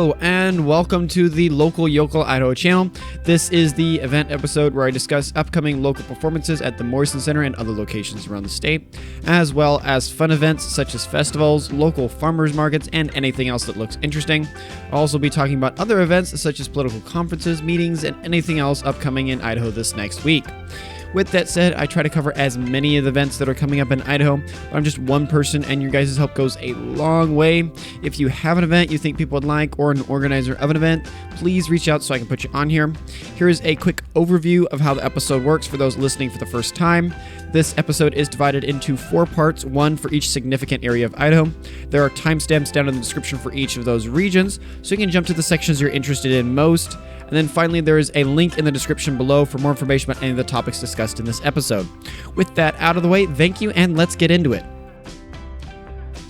Hello and welcome to the Local Yokel Idaho channel. This is the event episode where I discuss upcoming local performances at the Morrison Center and other locations around the state, as well as fun events such as festivals, local farmers markets, and anything else that looks interesting. I'll also be talking about other events such as political conferences, meetings, and anything else upcoming in Idaho this next week. With that said, I try to cover as many of the events that are coming up in Idaho, but I'm just one person and your guys' help goes a long way. If you have an event you think people would like or an organizer of an event, please reach out so I can put you on here. Here is a quick overview of how the episode works for those listening for the first time. This episode is divided into 4 parts, one for each significant area of Idaho. There are timestamps down in the description for each of those regions, so you can jump to the sections you're interested in most. And then finally, there is a link in the description below for more information about any of the topics discussed in this episode. With that out of the way, thank you, and let's get into it.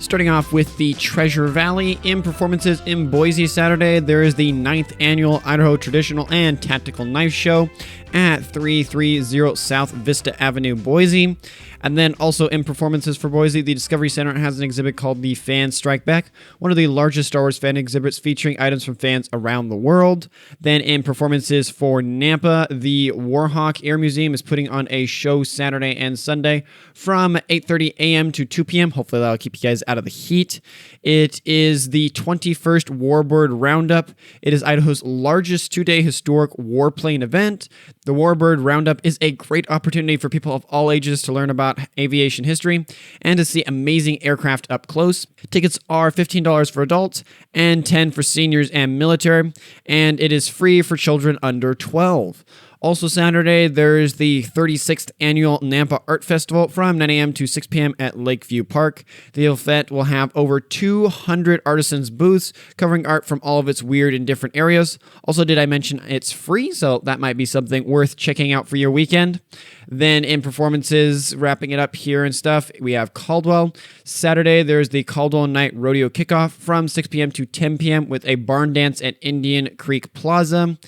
Starting off with the Treasure Valley. In performances in Boise Saturday, there is the 9th Annual Idaho Traditional and Tactical Knife Show at 330 South Vista Avenue, Boise. And then also in performances for Boise, the Discovery Center has an exhibit called the Fan Strike Back, one of the largest Star Wars fan exhibits featuring items from fans around the world. Then in performances for Nampa, the Warhawk Air Museum is putting on a show Saturday and Sunday from 8:30 a.m. to 2 p.m. Hopefully that'll keep you guys out of the heat. It is the 21st Warbird Roundup. It is Idaho's largest 2-day historic warplane event. The Warbird Roundup is a great opportunity for people of all ages to learn about aviation history and to see amazing aircraft up close. Tickets are $15 for adults and $10 for seniors and military, and it is free for children under 12. Also Saturday, there is the 36th Annual Nampa Art Festival from 9 a.m. to 6 p.m. at Lakeview Park. The event will have over 200 artisans' booths covering art from all of its weird and different areas. Also, did I mention it's free? So that might be something worth checking out for your weekend. Then in performances, wrapping it up here and stuff, we have Caldwell. Saturday, there's the Caldwell Night Rodeo Kickoff from 6 p.m. to 10 p.m. with a barn dance at Indian Creek Plaza.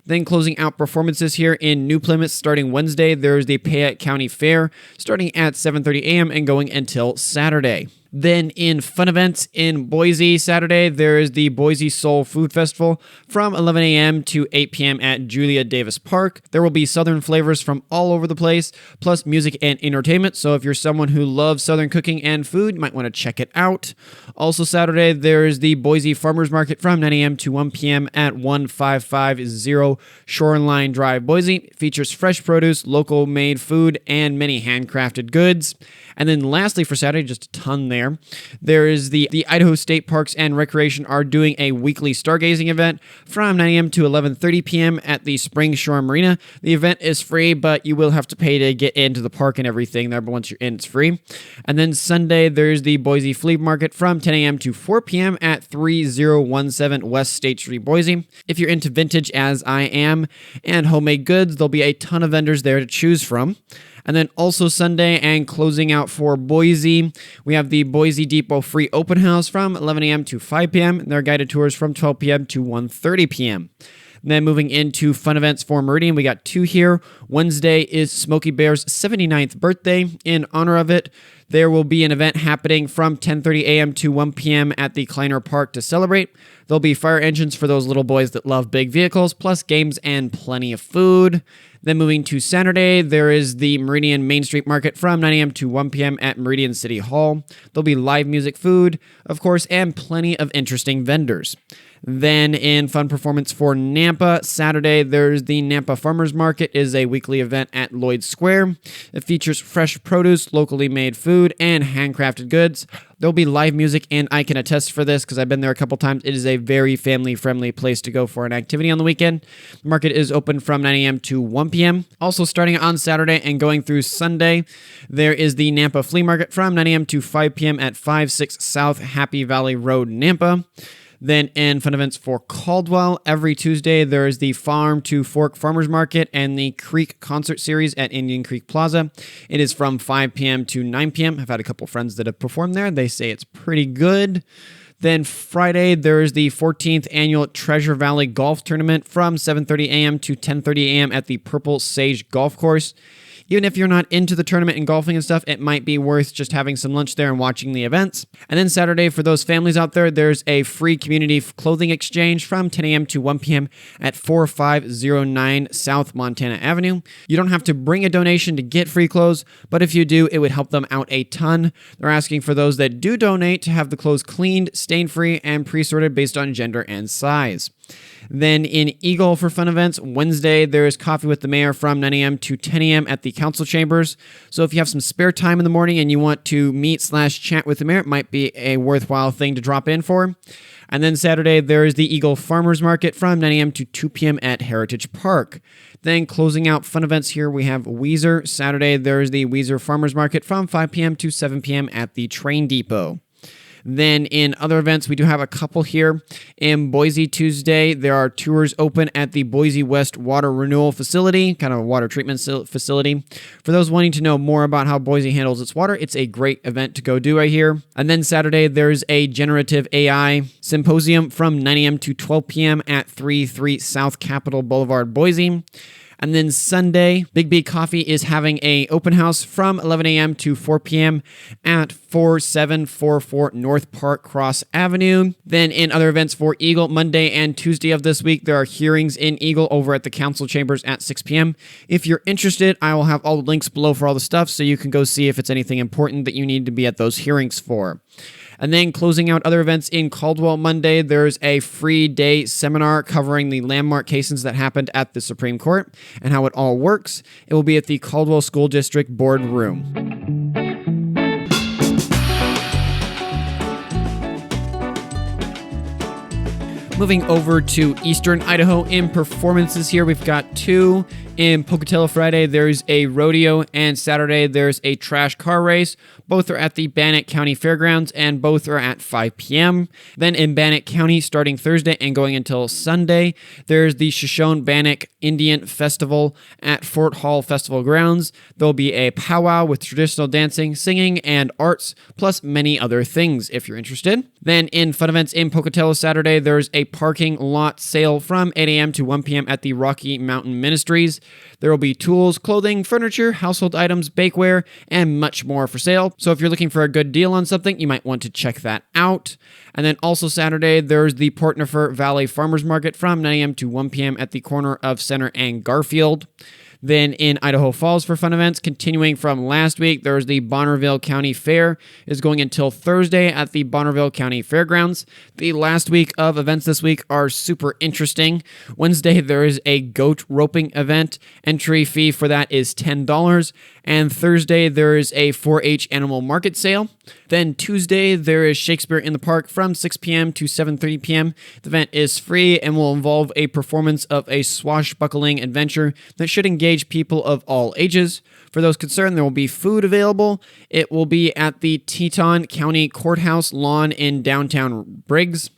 Then closing out performances here in New Plymouth starting Wednesday, there's the Payette County Fair starting at 7:30 a.m. and going until Saturday. Then in fun events in Boise Saturday, there is the Boise Soul Food Festival from 11 a.m. to 8 p.m. at Julia Davis Park. There will be Southern flavors from all over the place, plus music and entertainment. So if you're someone who loves Southern cooking and food, you might want to check it out. Also Saturday, there is the Boise Farmers Market from 9 a.m. to 1 p.m. at 1550 Shoreline Drive, Boise. It features fresh produce, local made food, and many handcrafted goods. And then lastly for Saturday, just a ton there. There is the Idaho State Parks and Recreation are doing a weekly stargazing event from 9 a.m. to 11:30 p.m. at the Spring Shore Marina. The event is free, but you will have to pay to get into the park and everything there, but once you're in, it's free. And then Sunday, there's the Boise Flea Market from 10 a.m. to 4 p.m. at 3017 West State Street, Boise. If you're into vintage, as I am, and homemade goods, there'll be a ton of vendors there to choose from. And then also Sunday and closing out for Boise, we have the Boise Depot Free Open House from 11 a.m. to 5 p.m. And there are guided tours from 12 p.m. to 1:30 p.m. And then moving into fun events for Meridian, we got 2 here. Wednesday is Smokey Bear's 79th birthday. In honor of it, there will be an event happening from 10:30 a.m. to 1 p.m. at the Kleiner Park to celebrate. There'll be fire engines for those little boys that love big vehicles, plus games and plenty of food. Then moving to Saturday, there is the Meridian Main Street Market from 9 a.m. to 1 p.m. at Meridian City Hall. There'll be live music, food, of course, and plenty of interesting vendors. Then in fun performance for Nampa, Saturday, there's the Nampa Farmers Market. It is a weekly event at Lloyd Square. It features fresh produce, locally made food, and handcrafted goods. There'll be live music, and I can attest for this because I've been there a couple times. It is a very family-friendly place to go for an activity on the weekend. The market is open from 9 a.m. to 1 p.m. Also starting on Saturday and going through Sunday, there is the Nampa Flea Market from 9 a.m. to 5 p.m. at 56 South Happy Valley Road, Nampa. Then in fun events for Caldwell, every Tuesday there is the Farm to Fork Farmers Market and the Creek Concert Series at Indian Creek Plaza. It is from 5 p.m. to 9 p.m. I've had a couple friends that have performed there. They say it's pretty good. Then Friday, there is the 14th Annual Treasure Valley Golf Tournament from 7:30 a.m. to 10:30 a.m. at the Purple Sage Golf Course. Even if you're not into the tournament and golfing and stuff, it might be worth just having some lunch there and watching the events. And then Saturday, for those families out there, there's a free community clothing exchange from 10 a.m. to 1 p.m. at 4509 South Montana Avenue. You don't have to bring a donation to get free clothes, but if you do, it would help them out a ton. They're asking for those that do donate to have the clothes cleaned, stain-free, and pre-sorted based on gender and size. Then in Eagle for fun events, Wednesday, there is coffee with the mayor from 9 a.m. to 10 a.m. at the council chambers. So if you have some spare time in the morning and you want to meet/chat with the mayor, it might be a worthwhile thing to drop in for. And then Saturday, there is the Eagle Farmers Market from 9 a.m. to 2 p.m. at Heritage Park. Then closing out fun events here, we have Weezer. Saturday, there is the Weezer Farmers Market from 5 p.m. to 7 p.m. at the train depot. Then in other events, we do have a couple here. In Boise Tuesday, there are tours open at the Boise West Water Renewal Facility, kind of a water treatment facility. For those wanting to know more about how Boise handles its water, it's a great event to go do right here. And then Saturday, there's a Generative AI Symposium from 9 a.m. to 12 p.m. at 33 South Capitol Boulevard, Boise. And then Sunday, Big B Coffee is having a open house from 11 a.m. to 4 p.m. at 4744 North Park Cross Avenue. Then in other events for Eagle, Monday and Tuesday of this week, there are hearings in Eagle over at the council chambers at 6 p.m. If you're interested, I will have all the links below for all the stuff so you can go see if it's anything important that you need to be at those hearings for. And then closing out other events in Caldwell Monday, there's a free day seminar covering the landmark cases that happened at the Supreme Court and how it all works. It will be at the Caldwell School District Board Room. Moving over to Eastern Idaho in performances here, we've got two. In Pocatello Friday, there's a rodeo, and Saturday, there's a trash car race. Both are at the Bannock County Fairgrounds, and both are at 5 p.m. Then in Bannock County, starting Thursday and going until Sunday, there's the Shoshone-Bannock Indian Festival at Fort Hall Festival Grounds. There'll be a powwow with traditional dancing, singing, and arts, plus many other things if you're interested. Then in fun events in Pocatello Saturday, there's a parking lot sale from 8 a.m. to 1 p.m. at the Rocky Mountain Ministries. There will be tools, clothing, furniture, household items, bakeware, and much more for sale. So if you're looking for a good deal on something, you might want to check that out. And then also Saturday, there's the Port Nefer Valley Farmers Market from 9 a.m. to 1 p.m. at the corner of Center and Garfield. Then in Idaho Falls for fun events, continuing from last week, there's the Bonneville County Fair is going until Thursday at the Bonneville County Fairgrounds. The last week of events this week are super interesting. Wednesday, there is a goat roping event. Entry fee for that is $10. And Thursday, there is a 4-H animal market sale. Then Tuesday, there is Shakespeare in the Park from 6 p.m. to 7:30 p.m. The event is free and will involve a performance of a swashbuckling adventure that should engage people of all ages. For those concerned, there will be food available. It will be at the Teton County Courthouse lawn in downtown Briggs.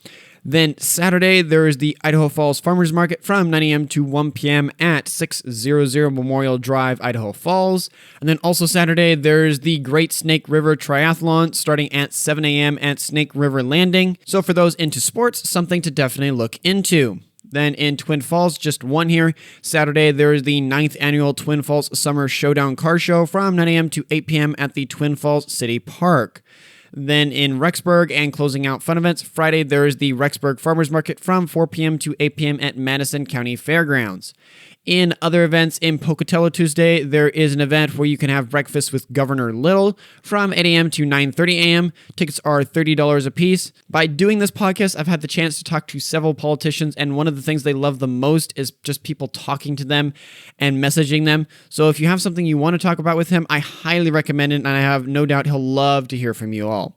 Then Saturday, there is the Idaho Falls Farmers Market from 9 a.m. to 1 p.m. at 600 Memorial Drive, Idaho Falls. And then also Saturday, there's the Great Snake River Triathlon starting at 7 a.m. at Snake River Landing. So for those into sports, something to definitely look into. Then in Twin Falls, just one here. Saturday, there is the 9th annual Twin Falls Summer Showdown Car Show from 9 a.m. to 8 p.m. at the Twin Falls City Park. Then in Rexburg and closing out fun events, Friday there is the Rexburg Farmers Market from 4 p.m. to 8 p.m. at Madison County Fairgrounds. In other events, in Pocatello Tuesday, there is an event where you can have breakfast with Governor Little from 8 a.m. to 9:30 a.m. Tickets are $30 a piece. By doing this podcast, I've had the chance to talk to several politicians, and one of the things they love the most is just people talking to them and messaging them. So if you have something you want to talk about with him, I highly recommend it, and I have no doubt he'll love to hear from you all.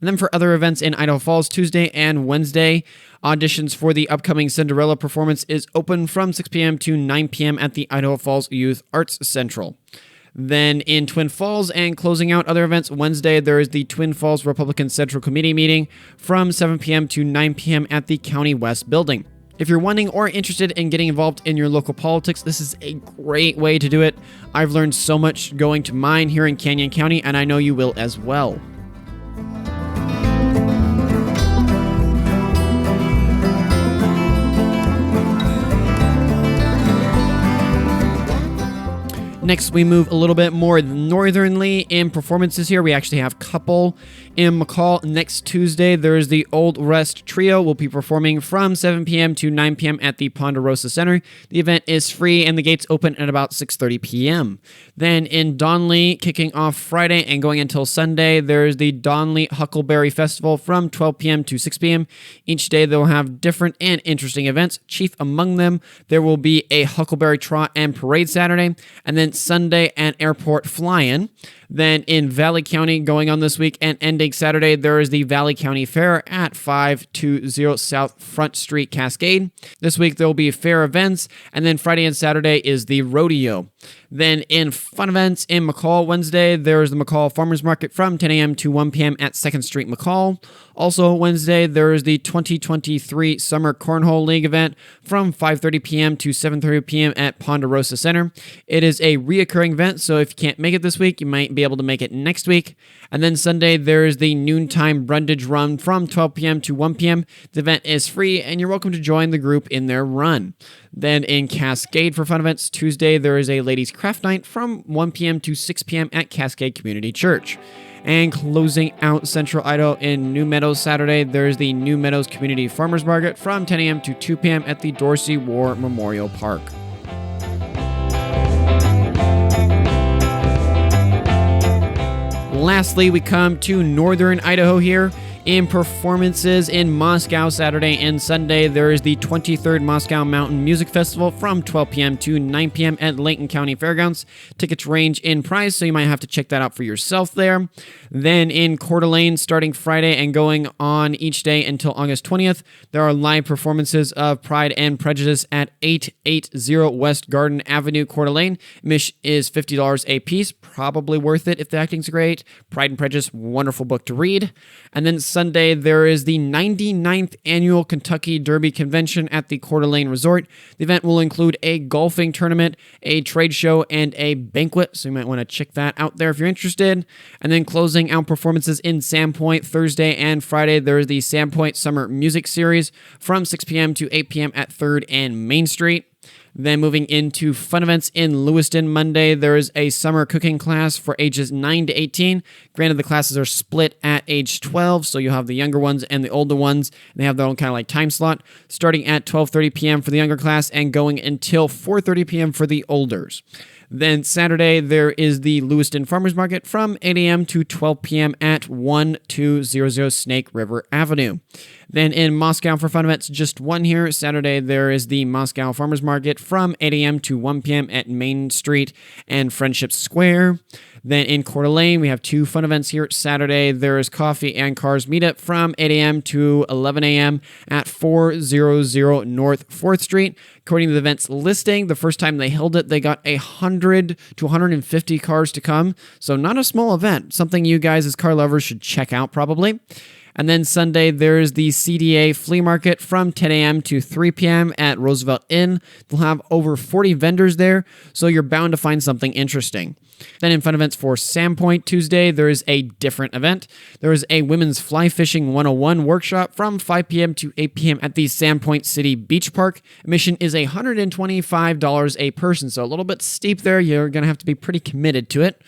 And then for other events in Idaho Falls, Tuesday and Wednesday, auditions for the upcoming Cinderella performance is open from 6 p.m. to 9 p.m. at the Idaho Falls Youth Arts Central. Then in Twin Falls and closing out other events, Wednesday there is the Twin Falls Republican Central Committee meeting from 7 p.m. to 9 p.m. at the County West Building. If you're wanting or interested in getting involved in your local politics, this is a great way to do it. I've learned so much going to mine here in Canyon County, and I know you will as well. Next, we move a little bit more northernly in performances here. We actually have a couple in McCall. Next Tuesday, there's the Old West Trio. Will be performing from 7 p.m. to 9 p.m. at the Ponderosa Center. The event is free and the gates open at about 6:30 p.m. Then in Donley, kicking off Friday and going until Sunday, there's the Donley Huckleberry Festival from 12 p.m. to 6 p.m. Each day, they'll have different and interesting events. Chief among them, there will be a Huckleberry Trot and Parade Saturday, and then Sunday an airport fly-in. Then in Valley County, going on this week and ending Saturday, there is the Valley County Fair at 520 South Front Street, Cascade. This week, there will be fair events, and then Friday and Saturday is the rodeo. Then in fun events in McCall, Wednesday, there's the McCall Farmers Market from 10 a.m. to 1 p.m. at 2nd Street, McCall. Also, Wednesday, there is the 2023 Summer Cornhole League event from 5:30 p.m. to 7:30 p.m. at Ponderosa Center. It is a reoccurring event, so if you can't make it this week, you might be able to make it next week. And then Sunday, there is the noontime Brundage Run from 12 p.m. to 1 p.m. The event is free, and you're welcome to join the group in their run. Then in Cascade for fun events, Tuesday, there is a ladies' craft night from 1 p.m. to 6 p.m. at Cascade Community Church. And closing out Central Idaho in New Meadows Saturday, there's the New Meadows Community Farmers Market from 10 a.m. to 2 p.m. at the Dorsey War Memorial Park. Lastly, we come to northern Idaho here. In performances in Moscow Saturday and Sunday, there is the 23rd Moscow Mountain Music Festival from 12 p.m. to 9 p.m. at Layton County Fairgrounds. Tickets range in price, so you might have to check that out for yourself there. Then in Coeur d'Alene, starting Friday and going on each day until August 20th, there are live performances of Pride and Prejudice at 880 West Garden Avenue, Coeur d'Alene. Admission is $50 a piece, probably worth it if the acting's great. Pride and Prejudice, wonderful book to read. And then Sunday, there is the 99th Annual Kentucky Derby Convention at the Coeur d'Alene Resort. The event will include a golfing tournament, a trade show, and a banquet, so you might want to check that out there if you're interested. And then closing out performances in Sandpoint Thursday and Friday, there is the Sandpoint Summer Music Series from 6 p.m. to 8 p.m. at 3rd and Main Street. Then moving into fun events in Lewiston, Monday, there is a summer cooking class for ages 9 to 18. Granted, the classes are split at age 12, so you'll have the younger ones and the older ones. They have their own kind of like time slot, starting at 12:30 p.m. for the younger class and going until 4:30 p.m. for the olders. Then Saturday, there is the Lewiston Farmers Market from 8 a.m. to 12 p.m. at 1200 Snake River Avenue. Then in Moscow for fun events, just one here. Saturday, there is the Moscow Farmers Market from 8 a.m. to 1 p.m. at Main Street and Friendship Square. Then in Coeur d'Alene, we have two fun events here. Saturday, there is Coffee and Cars Meetup from 8 a.m. to 11 a.m. at 400 North 4th Street. According to the event's listing, the first time they held it, they got 100 to 150 cars to come. So not a small event, something you guys as car lovers should check out probably. And then Sunday, there's the CDA Flea Market from 10 a.m. to 3 p.m. at Roosevelt Inn. They'll have over 40 vendors there, so you're bound to find something interesting. Then in fun events for Sandpoint Tuesday, there is a different event. There is a Women's Fly Fishing 101 workshop from 5 p.m. to 8 p.m. at the Sandpoint City Beach Park. Admission is $125 a person, so a little bit steep there. You're going to have to be pretty committed to it.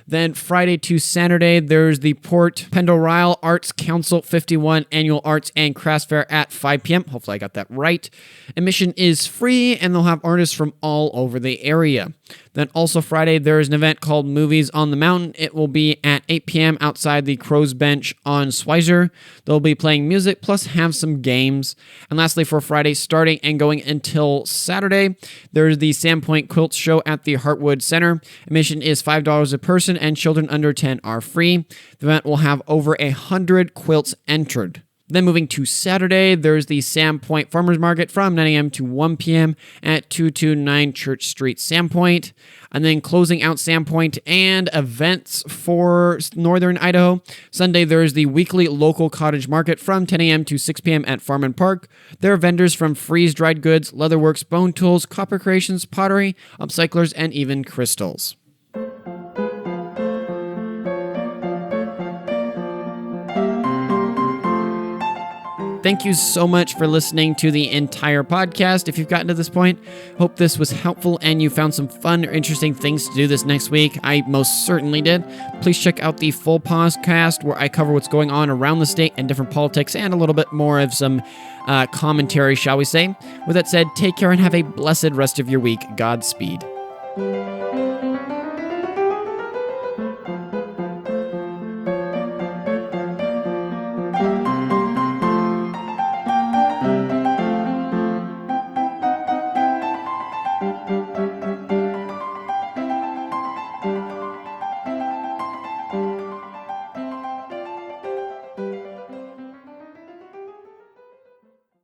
Then Friday to Saturday, there's the Port Pendorile Arts Council 51 Annual Arts and Crafts Fair at 5 p.m. Hopefully I got that right. Admission is free, and they'll have artists from all over the area. Then also Friday, there is an event called Movies on the Mountain. It will be at 8 p.m. outside the Crow's Bench on Schweizer. They'll be playing music, plus have some games. And lastly, for Friday, starting and going until Saturday, there's the Sandpoint Quilts Show at the Heartwood Center. Admission is $5 a person, and children under 10 are free. The event will have over 100 quilts entered. Then moving to Saturday, there's the Sandpoint Farmers Market from 9 a.m. to 1 p.m. at 229 Church Street, Sandpoint. And then closing out Sandpoint and events for northern Idaho. Sunday, there's the weekly local cottage market from 10 a.m. to 6 p.m. at Farm and Park. There are vendors from freeze-dried goods, leatherworks, bone tools, copper creations, pottery, upcyclers, and even crystals. Thank you so much for listening to the entire podcast. If you've gotten to this point, hope this was helpful and you found some fun or interesting things to do this next week. I most certainly did. Please check out the full podcast where I cover what's going on around the state and different politics and a little bit more of some commentary, shall we say. With that said, take care and have a blessed rest of your week. Godspeed.